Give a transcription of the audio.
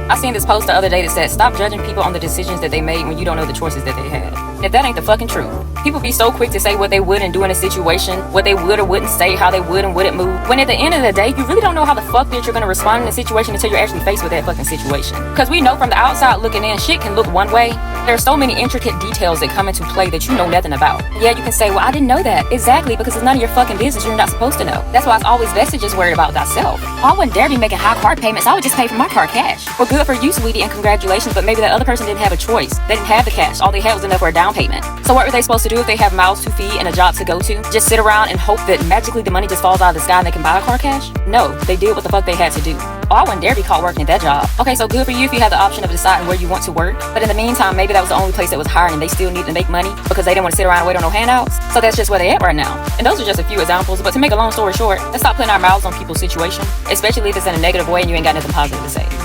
I seen this post the other day that said, stop judging people on the decisions that they made when you don't know the choices that they had. If that ain't the fucking truth. People be so quick to say what they would and do in a situation, what they would or wouldn't say, how they would and wouldn't move, when at the end of the day, you really don't know how the fuck that you're gonna respond in a situation until you're actually faced with that fucking situation. Cause we know from the outside looking in, shit can look one way. There are so many intricate details that come into play that you know nothing about. Yeah, you can say, well, I didn't know that. Exactly, because it's none of your fucking business. You're not supposed to know. That's why it's always best to just worry about thyself. I wouldn't dare be making high car payments. I would just pay for my car cash. Well, good for you, sweetie, and congratulations, but maybe that other person didn't have a choice. They didn't have the cash. All they had was enough for a down payment. So what were they supposed to do if they have mouths to feed and a job to go to? Just sit around and hope that magically the money just falls out of the sky and they can buy a car cash? No, they did what the fuck they had to do. Oh, I wouldn't dare be caught working at that job. Okay, so good for you if you had the option of deciding where you want to work. But in the meantime, maybe that was the only place that was hiring and they still need to make money because they didn't want to sit around and wait on no handouts. So that's just where they at right now. And those are just a few examples. But to make a long story short, let's stop putting our mouths on people's situation, especially if it's in a negative way and you ain't got nothing positive to say.